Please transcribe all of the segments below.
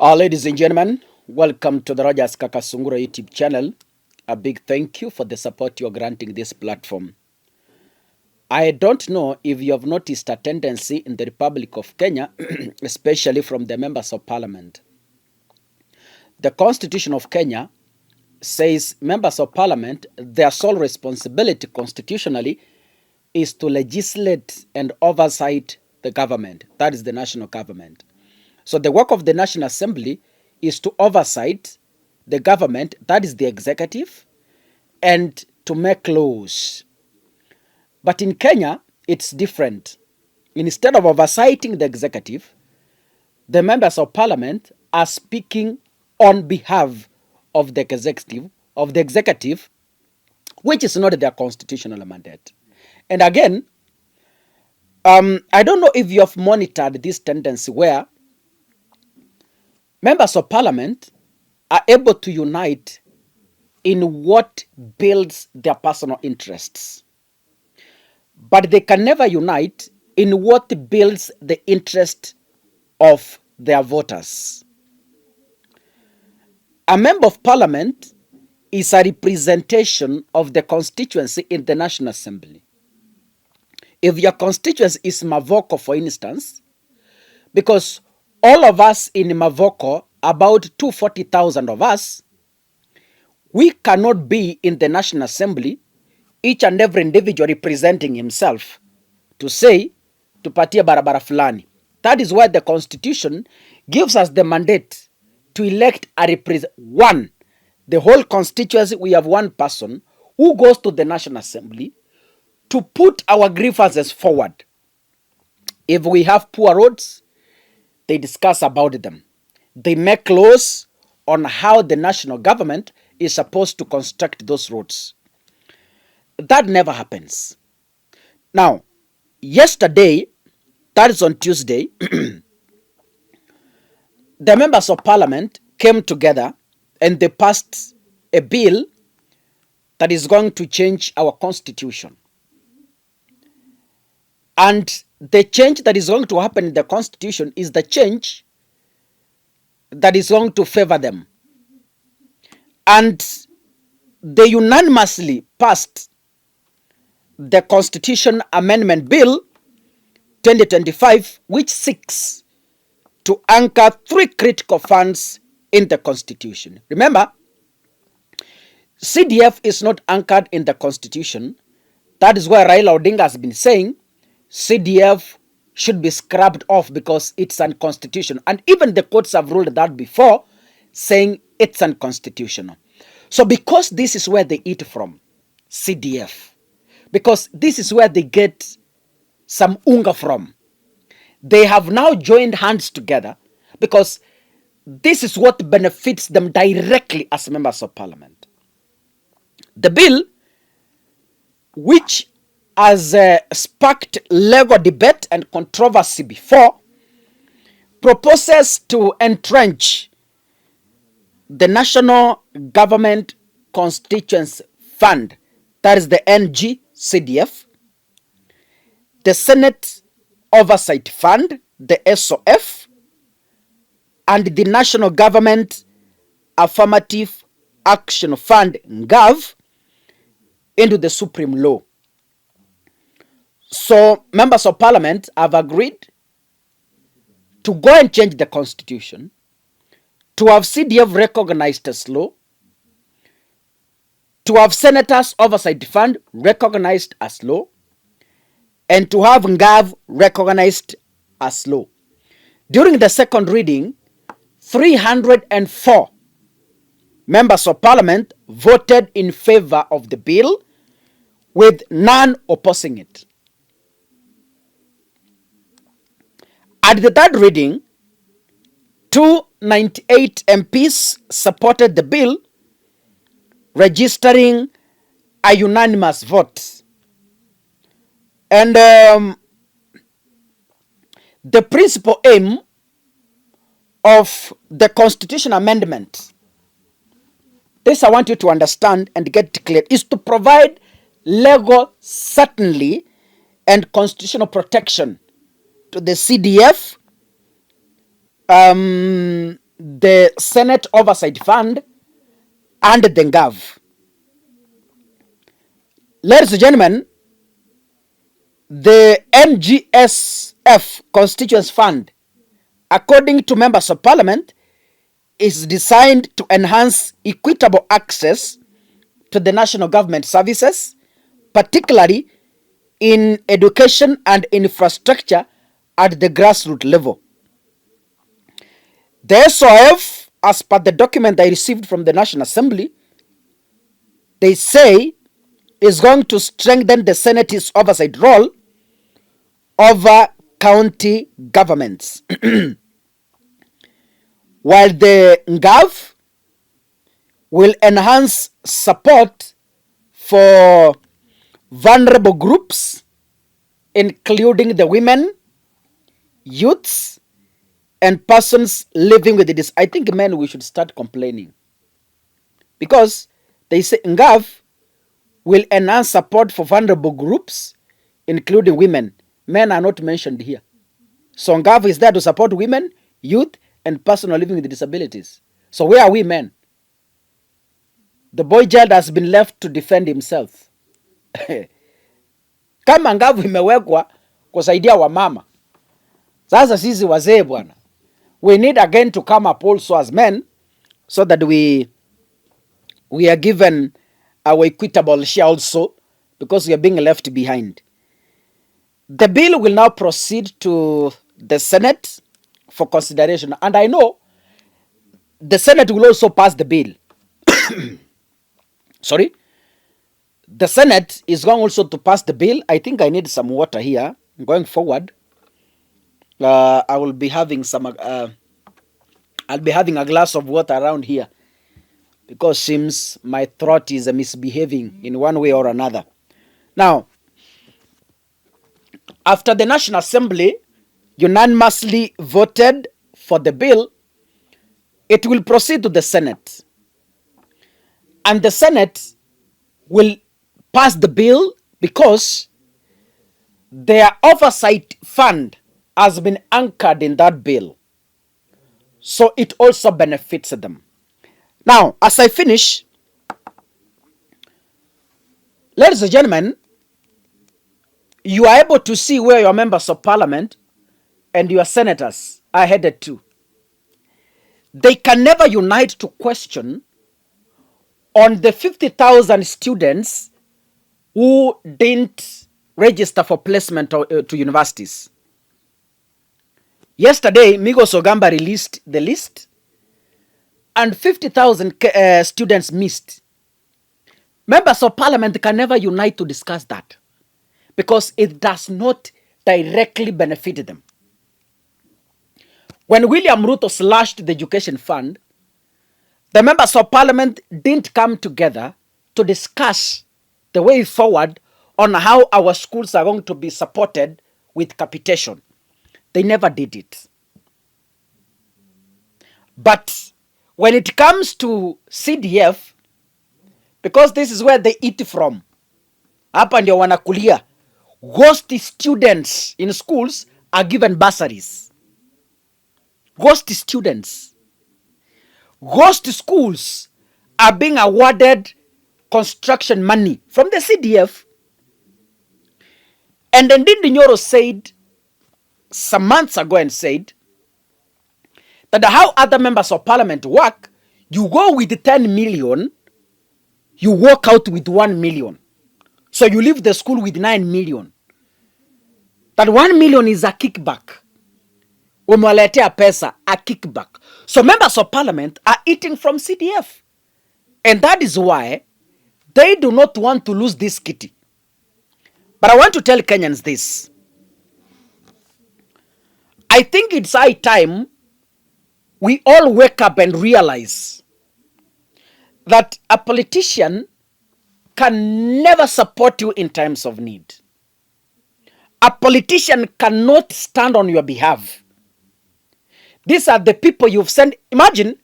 Ladies and gentlemen, welcome to the Rogers Kakasungura YouTube channel. A big thank you for the support you're granting this platform. I don't know if you have noticed a tendency in the Republic of Kenya, especially from the members of parliament. The Constitution of Kenya says members of parliament, their sole responsibility constitutionally is to legislate and oversight the government. That is the national government. So the work of the National Assembly is to oversight the government, that is the executive, and to make laws. But in Kenya, it's different. Instead of oversighting the executive, the members of parliament are speaking on behalf of the executive, which is not their constitutional mandate. And again, I don't know if you have monitored this tendency where members of parliament are able to unite in what builds their personal interests, but they can never unite in what builds the interest of their voters. A member of parliament is a representation of the constituency in the National Assembly. If your constituency is Mavoko, for instance, because all of us in Mavoko, about 240,000 of us, we cannot be in the National Assembly, each and every individual representing himself, to say, tupatie barabara fulani. That is why the Constitution gives us the mandate to elect the whole constituency. We have one person who goes to the National Assembly to put our grievances forward. If we have poor roads, they discuss about them. They make laws on how the national government is supposed to construct those roads. That never happens. Now, yesterday, that is on Tuesday, the members of parliament came together and they passed a bill that is going to change our constitution. And the change that is going to happen in the constitution is the change that is going to favor them. And they unanimously passed the Constitution Amendment Bill 2025, which seeks to anchor 3 critical funds in the Constitution. Remember, CDF is not anchored in the Constitution. That is why Raila Odinga has been saying CDF should be scrubbed off because it's unconstitutional. And even the courts have ruled that before, saying it's unconstitutional. So because this is where they eat from, CDF, because this is where they get some unga from, they have now joined hands together because this is what benefits them directly as members of parliament. The bill, which has sparked legal debate and controversy before, proposes to entrench the National Government Constituency Fund, that is the NGCDF, the Senate Oversight Fund, the SOF, and the National Government Affirmative Action Fund, NGAV, into the Supreme Law. So members of parliament have agreed to go and change the constitution, to have CDF recognized as law, to have Senators Oversight Fund recognized as law, and to have NGAV recognized as law. During the second reading, 304 members of parliament voted in favor of the bill, with none opposing it. At the third reading, 298 MPs supported the bill, registering a unanimous vote. And the principal aim of the Constitution Amendment, this I want you to understand and get clear, is to provide legal certainty and constitutional protection to the CDF, the Senate Oversight Fund and the NGAV. Ladies and gentlemen, the NGSF Constituents Fund, according to members of parliament, is designed to enhance equitable access to the national government services, particularly in education and infrastructure at the grassroots level. The SOF, as per the document I received from the National Assembly, they say is going to strengthen the Senate's oversight role over county governments. While the NGAV will enhance support for vulnerable groups, including the women, youths, and persons living with this. I think, men, we should start complaining. Because they say NGAV will enhance support for vulnerable groups, including women. Men are not mentioned here. So NGAV is there to support women, youth, and persons living with disabilities. So where are we, men? The boy child has been left to defend himself. Kama NGAV imewekwa kusaidia wamama, sasa sisi wazee bwana, we need again to come up also as men, so that we are given our equitable share also, because we are being left behind. The bill will now proceed to the Senate for consideration, and I know the Senate will also pass the bill. Sorry, the Senate is going also to pass the bill. I think I need some water here going forward. I will be having some. I'll be having a glass of water around here, because seems my throat is misbehaving in one way or another. Now, after the National Assembly unanimously voted for the bill, it will proceed to the Senate. And the Senate will pass the bill because their oversight fund has been anchored in that bill. So it also benefits them. Now, as I finish, ladies and gentlemen, you are able to see where your members of parliament and your senators are headed to. They can never unite to question on the 50,000 students who didn't register for placement to universities. Yesterday, Migos Ogamba released the list, and 50,000 students missed. Members of parliament can never unite to discuss that, because it does not directly benefit them. When William Ruto slashed the education fund, the members of parliament didn't come together to discuss the way forward on how our schools are going to be supported with capitation. They never did it. But when it comes to CDF, because this is where they eat from, hapa ndio wanakulia, ghost students in schools are given bursaries. Ghost students. Ghost schools are being awarded construction money from the CDF. And then Ndindi Nyoro said some months ago and said that how other members of parliament work, you go with 10 million, you walk out with 1 million. So you leave the school with 9 million. That 1 million is a kickback. Umewaletea pesa, a kickback. So members of parliament are eating from CDF. And that is why they do not want to lose this kitty. But I want to tell Kenyans this. I think it's high time we all wake up and realize that a politician can never support you in times of need. A politician cannot stand on your behalf. These are the people you've sent. Imagine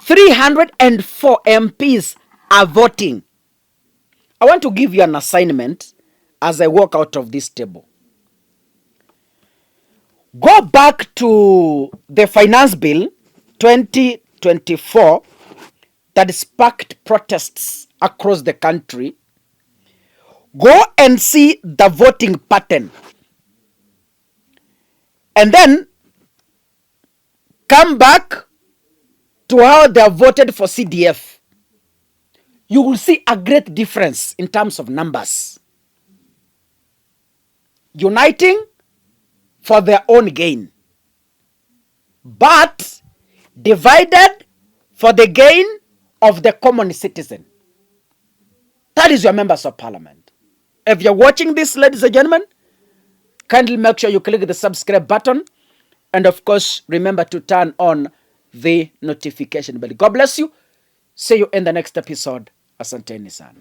304 MPs are voting. I want to give you an assignment as I walk out of this table. Go back to the finance bill 2024 that sparked protests across the country, go and see the voting pattern. And then come back to how they have voted for CDF. You will see a great difference in terms of numbers. Uniting for their own gain, but divided for the gain of the common citizen. That is your members of parliament. If you're watching this, ladies and gentlemen, kindly make sure you click the subscribe button. And of course, remember to turn on the notification bell. God bless you. See you in the next episode. Asanteni sana.